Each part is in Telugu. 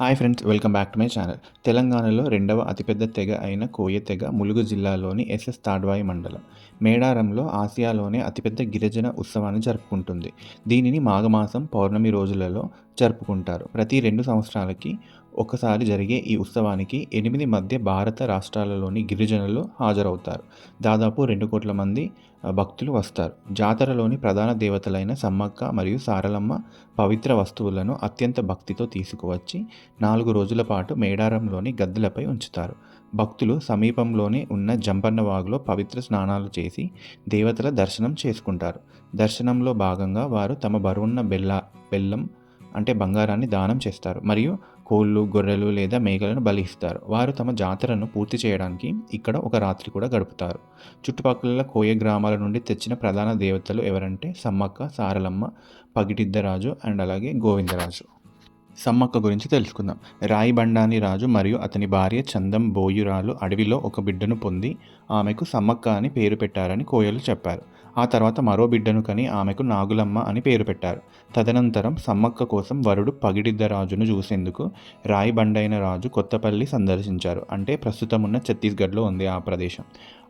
Hi friends, welcome back to my channel. తెలంగాణలో రెండవ అతిపెద్ద తెగ అయిన కోయ తెగ ములుగు జిల్లాలోని ఎస్ఎస్ తాడ్వాయి మండలం మేడారంలో ఆసియాలోనే అతిపెద్ద గిరిజన ఉత్సవాన్ని జరుపుకుంటుంది. దీనిని మాఘమాసం పౌర్ణమి రోజులలో జరుపుకుంటారు. ప్రతి 2 సంవత్సరాలకి ఒకసారి జరిగే ఈ ఉత్సవానికి 8 మధ్య భారత రాష్ట్రాలలోని గిరిజనులు హాజరవుతారు. దాదాపు 2 కోట్ల మంది భక్తులు వస్తారు. జాతరలోని ప్రధాన దేవతలైన సమ్మక్క మరియు సారలమ్మ పవిత్ర వస్తువులను అత్యంత భక్తితో తీసుకువచ్చి 4 రోజుల పాటు మేడారంలోని గద్దెలపై ఉంచుతారు. భక్తులు సమీపంలోనే ఉన్న జంపన్న వాగులో పవిత్ర స్నానాలు చేసి దేవతల దర్శనం చేసుకుంటారు. దర్శనంలో భాగంగా వారు తమ బరువున్న బెల్లం అంటే బంగారాన్ని దానం చేస్తారు మరియు కోళ్ళు, గొర్రెలు లేదా మేకలను బలి ఇస్తారు. వారు తమ జాతరను పూర్తి చేయడానికి ఇక్కడ ఒక రాత్రి కూడా గడుపుతారు. చుట్టుపక్కల కోయ గ్రామాల నుండి తెచ్చిన ప్రధాన దేవతలు ఎవరంటే సమ్మక్క, సారలమ్మ, పగిడిద్దరాజు అండ్ అలాగే గోవిందరాజు. సమ్మక్క గురించి తెలుసుకుందాం. రాయిబండాని రాజు మరియు అతని భార్య చందం బోయురాలు అడవిలో ఒక బిడ్డను పొంది ఆమెకు సమ్మక్క అని పేరు పెట్టారని కోయలు చెప్పారు. ఆ తర్వాత మరో బిడ్డను కని ఆమెకు నాగులమ్మ అని పేరు పెట్టారు. తదనంతరం సమ్మక్క కోసం వరుడు పగిడిద్దరాజును చూసేందుకు రాయిబండైన రాజు కొత్తపల్లి సందర్శించారు. అంటే ప్రస్తుతం ఉన్న ఛత్తీస్గఢ్లో ఉంది ఆ ప్రదేశం.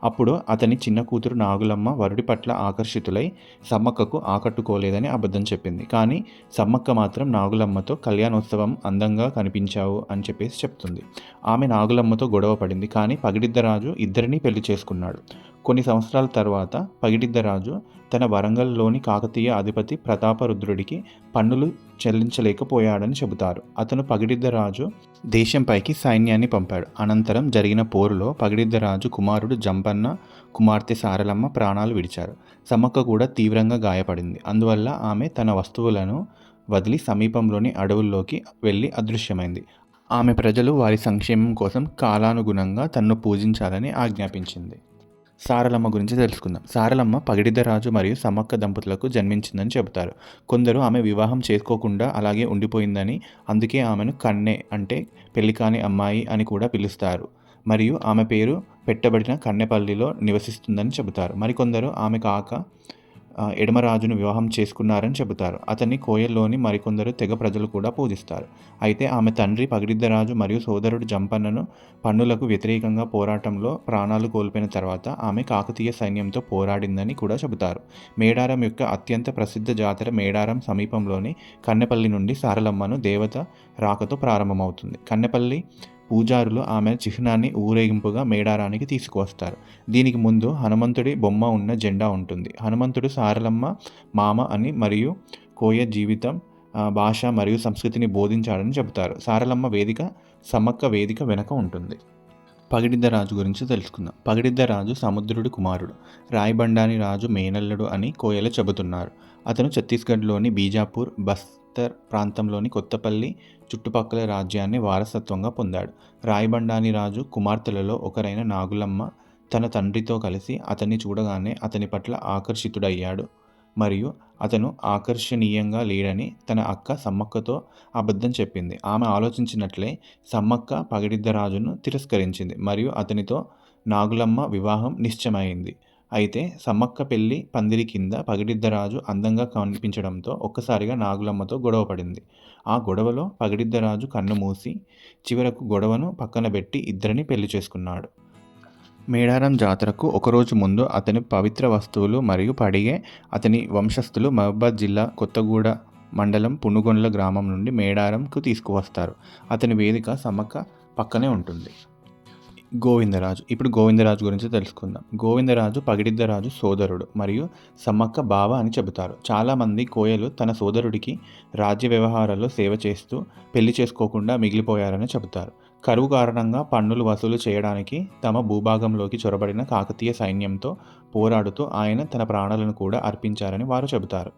అప్పుడు అతని చిన్న కూతురు నాగులమ్మ వరుడి పట్ల ఆకర్షితులై సమ్మక్కకు ఆకట్టుకోలేదని అబద్ధం చెప్పింది. కానీ సమ్మక్క మాత్రం నాగులమ్మతో కళ్యాణోత్సవం అందంగా కనిపించావు అని చెప్పేసి చెప్తుంది. ఆమె నాగులమ్మతో గొడవ పడింది. కానీ పగిడిద్దరాజు ఇద్దరినీ పెళ్లి చేసుకున్నాడు. కొన్ని సంవత్సరాల తర్వాత పగిడిద్దరాజు తన వరంగల్లోని కాకతీయ అధిపతి ప్రతాపరుద్రుడికి పన్నులు చెల్లించలేకపోయాడని చెబుతారు. అతను పగిడిద్దరాజు దేశంపైకి సైన్యాన్ని పంపాడు. అనంతరం జరిగిన పోరులో పగిడిద్దరాజు కుమారుడు జంపన్న, కుమార్తె సారలమ్మ ప్రాణాలు విడిచారు. సమ్మక్క కూడా తీవ్రంగా గాయపడింది. అందువల్ల ఆమె తన వస్తువులను వదిలి సమీపంలోని అడవుల్లోకి వెళ్ళి అదృశ్యమైంది. ఆమె ప్రజలు వారి సంక్షేమం కోసం కాలానుగుణంగా తన్ను పూజించాలని ఆజ్ఞాపించింది. సారలమ్మ గురించి తెలుసుకుందాం. సారలమ్మ పగిడిద్దరాజు మరియు సమ్మక్క దంపతులకు జన్మించిందని చెబుతారు. కొందరు ఆమె వివాహం చేసుకోకుండా అలాగే ఉండిపోయిందని, అందుకే ఆమెను కన్నె అంటే పెళ్లికాని అమ్మాయి అని కూడా పిలుస్తారు మరియు ఆమె పేరు పెట్టబడిన కన్నెపల్లిలో నివసిస్తుందని చెబుతారు. మరికొందరు ఆమె కాక ఎడమరాజును వివాహం చేసుకున్నారని చెబుతారు. అతన్ని కోయల్లోని మరికొందరు తెగ ప్రజలు కూడా పూజిస్తారు. అయితే ఆమె తండ్రి పగిడిద్దరాజు మరియు సోదరుడు జంపన్నను పన్నులకు వ్యతిరేకంగా పోరాటంలో ప్రాణాలు కోల్పోయిన తర్వాత ఆమె కాకతీయ సైన్యంతో పోరాడిందని కూడా చెబుతారు. మేడారం యొక్క అత్యంత ప్రసిద్ధ జాతర మేడారం సమీపంలోని కన్నెపల్లి నుండి సారలమ్మను దేవత రాకతో ప్రారంభమవుతుంది. కన్నెపల్లి పూజారులు ఆమె చిహ్నాన్ని ఊరేగింపుగా మేడారానికి తీసుకువస్తారు. దీనికి ముందు హనుమంతుడి బొమ్మ ఉన్న జెండా ఉంటుంది. హనుమంతుడు సారలమ్మ మామ అని మరియు కోయ జీవితం, భాష మరియు సంస్కృతిని బోధించాడని చెబుతారు. సారలమ్మ వేదిక సమ్మక్క వేదిక వెనక ఉంటుంది. పగిడిద్దరాజు గురించి తెలుసుకుందాం. పగిడిద్దరాజు సముద్రుడి కుమారుడు, రాయిబండాని రాజు మేనల్లుడు అని కోయలు చెబుతున్నారు. అతను ఛత్తీస్గఢ్లోని బీజాపూర్, బస్తర్ ప్రాంతంలోని కొత్తపల్లి చుట్టుపక్కల రాజ్యాన్ని వారసత్వంగా పొందాడు. రాయిబండాని రాజు కుమార్తెలలో ఒకరైన నాగులమ్మ తన తండ్రితో కలిసి అతన్ని చూడగానే అతని పట్ల ఆకర్షితుడయ్యాడు మరియు అతను ఆకర్షణీయంగా లేడని తన అక్క సమ్మక్కతో అబద్ధం చెప్పింది. ఆమె ఆలోచించినట్లే సమ్మక్క పగిడిద్దరాజును తిరస్కరించింది మరియు అతనితో నాగులమ్మ వివాహం నిశ్చయమైంది. అయితే సమ్మక్క పెళ్లి పందిరి కింద పగిడిద్దరాజు అందంగా కనిపించడంతో ఒక్కసారిగా నాగులమ్మతో గొడవ పడింది. ఆ గొడవలో పగిడిద్దరాజు కన్ను మూసి చివరకు గొడవను పక్కన పెట్టి ఇద్దరిని పెళ్లి చేసుకున్నాడు. మేడారం జాతరకు ఒకరోజు ముందు అతని పవిత్ర వస్తువులు మరియు పడిగే అతని వంశస్థులు మహబూబాద్ జిల్లా కొత్తగూడ మండలం పునుగొండ్ల గ్రామం నుండి మేడారంకు తీసుకువస్తారు. అతని వేదిక సమ్మక్క పక్కనే ఉంటుంది. గోవిందరాజు. ఇప్పుడు గోవిందరాజు గురించి తెలుసుకుందాం. గోవిందరాజు పగిడిద్దరాజు సోదరుడు మరియు సమ్మక్క బావ అని చెబుతారు. చాలామంది కోయలు తన సోదరుడికి రాజ్య వ్యవహారాల్లో సేవ చేస్తూ పెళ్లి చేసుకోకుండా మిగిలిపోయారని చెబుతారు. కరువు కారణంగా పన్నులు వసూలు చేయడానికి తమ భూభాగంలోకి చొరబడిన కాకతీయ సైన్యంతో పోరాడుతూ ఆయన తన ప్రాణాలను కూడా అర్పించారని వారు చెబుతారు.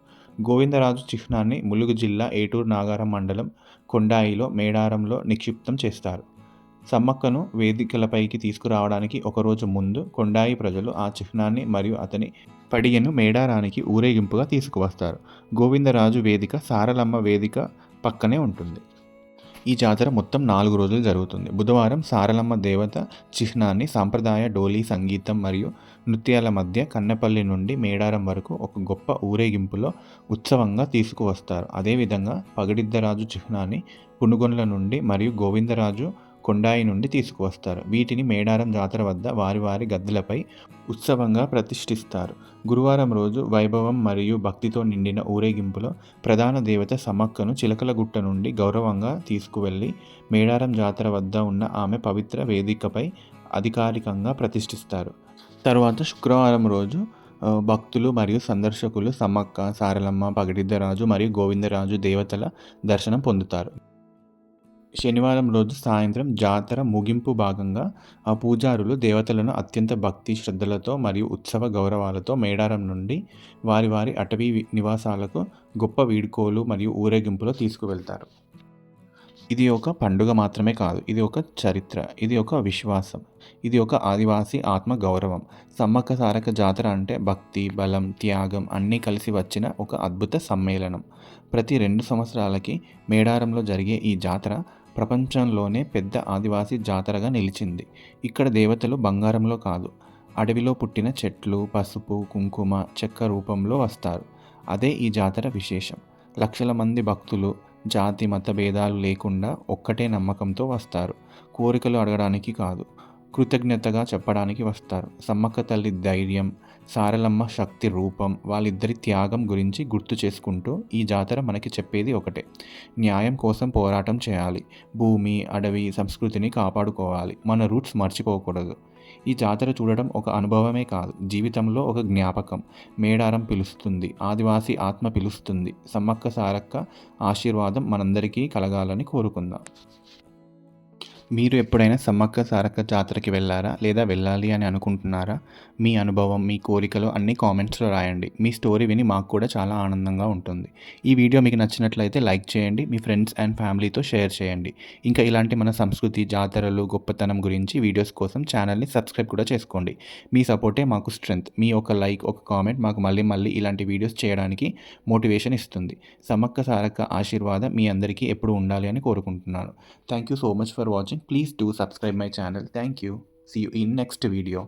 గోవిందరాజు చిహ్నాన్ని ములుగు జిల్లా ఏటూరు నాగారం మండలం కొండాయిలో మేడారంలో నిక్షిప్తం చేస్తారు. సమ్మక్కను వేదికలపైకి తీసుకురావడానికి ఒకరోజు ముందు కొండాయి ప్రజలు ఆ చిహ్నాన్ని మరియు అతని పడిగను మేడారానికి ఊరేగింపుగా తీసుకువస్తారు. గోవిందరాజు వేదిక సారలమ్మ వేదిక పక్కనే ఉంటుంది. ఈ జాతర మొత్తం 4 రోజులు జరుగుతుంది. బుధవారం సారలమ్మ దేవత చిహ్నాన్ని సాంప్రదాయ డోలీ సంగీతం మరియు నృత్యాల మధ్య కన్నెపల్లి నుండి మేడారం వరకు ఒక గొప్ప ఊరేగింపులో ఉత్సవంగా తీసుకువస్తారు. అదేవిధంగా పగడిద్దరాజు చిహ్నాన్ని పునుగొండ్ల నుండి మరియు గోవిందరాజు కొండాయి నుండి తీసుకువస్తారు. వీటిని మేడారం జాతర వద్ద వారి వారి గద్దెలపై ఉత్సవంగా ప్రతిష్ఠిస్తారు. గురువారం రోజు వైభవం మరియు భక్తితో నిండిన ఊరేగింపులో ప్రధాన దేవత సమ్మక్కను చిలకలగుట్ట నుండి గౌరవంగా తీసుకువెళ్ళి మేడారం జాతర వద్ద ఉన్న ఆమె పవిత్ర వేదికపై అధికారికంగా ప్రతిష్ఠిస్తారు. తరువాత శుక్రవారం రోజు భక్తులు మరియు సందర్శకులు సమ్మక్క, సారలమ్మ, పగడిద్దరాజు మరియు గోవిందరాజు దేవతల దర్శనం పొందుతారు. శనివారం రోజు సాయంత్రం జాతర ముగింపు భాగంగా పూజారులు దేవతలను అత్యంత భక్తి శ్రద్ధలతో మరియు ఉత్సవ గౌరవాలతో మేడారం నుండి వారి వారి అటవీ నివాసాలకు గొప్ప వీడ్కోలు మరియు ఊరేగింపులో తీసుకువెళ్తారు. ఇది ఒక పండుగ మాత్రమే కాదు, ఇది ఒక చరిత్ర, ఇది ఒక విశ్వాసం, ఇది ఒక ఆదివాసీ ఆత్మ గౌరవం. సమ్మక్క సారక్క జాతర అంటే భక్తి, బలం, త్యాగం అన్నీ కలిసి వచ్చిన ఒక అద్భుత సమ్మేళనం. ప్రతి 2 సంవత్సరాలకి మేడారంలో జరిగే ఈ జాతర ప్రపంచంలోనే పెద్ద ఆదివాసీ జాతరగా నిలిచింది. ఇక్కడ దేవతలు బంగారంలో కాదు, అడవిలో పుట్టిన చెట్లు, పసుపు, కుంకుమ, చెక్క రూపంలో వస్తారు. అదే ఈ జాతర విశేషం. లక్షల మంది భక్తులు జాతి మత భేదాలు లేకుండా ఒక్కటే నమ్మకంతో వస్తారు. కోరికలు అడగడానికి కాదు, కృతజ్ఞతగా చెప్పడానికి వస్తారు. సమ్మక్క తల్లి ధైర్యం, సారలమ్మ శక్తి రూపం, వాళ్ళిద్దరి త్యాగం గురించి గుర్తు చేసుకుంటూ ఈ జాతర మనకి చెప్పేది ఒకటే: న్యాయం కోసం పోరాటం చేయాలి, భూమి, అడవి, సంస్కృతిని కాపాడుకోవాలి, మన రూట్స్ మర్చిపోకూడదు. ఈ జాతర చూడడం ఒక అనుభవమే కాదు, జీవితంలో ఒక జ్ఞాపకం. మేడారం పిలుస్తుంది, ఆదివాసీ ఆత్మ పిలుస్తుంది. సమ్మక్క సారక్క ఆశీర్వాదం మనందరికీ కలగాలని కోరుకుందాం. మీరు ఎప్పుడైనా సమ్మక్క సారక్క జాతరకి వెళ్ళారా? లేదా వెళ్ళాలి అని అనుకుంటున్నారా? మీ అనుభవం, మీ కోరికలు అన్నీ కామెంట్స్లో రాయండి. మీ స్టోరీ విని మాకు కూడా చాలా ఆనందంగా ఉంటుంది. ఈ వీడియో మీకు నచ్చినట్లయితే లైక్ చేయండి, మీ ఫ్రెండ్స్ అండ్ ఫ్యామిలీతో షేర్ చేయండి. ఇంకా ఇలాంటి మన సంస్కృతి, జాతరలు, గొప్పతనం గురించి వీడియోస్ కోసం ఛానల్ని సబ్స్క్రైబ్ కూడా చేసుకోండి. మీ సపోర్టే మాకు స్ట్రెంగ్త్. మీ ఒక లైక్, ఒక కామెంట్ మాకు మళ్ళీ మళ్ళీ ఇలాంటి వీడియోస్ చేయడానికి మోటివేషన్ ఇస్తుంది. సమ్మక్క సారక్క ఆశీర్వాదం మీ అందరికీ ఎప్పుడు ఉండాలి అని కోరుకుంటున్నాను. Thank you so much for watching. Please do subscribe my channel. Thank you. See you in next video.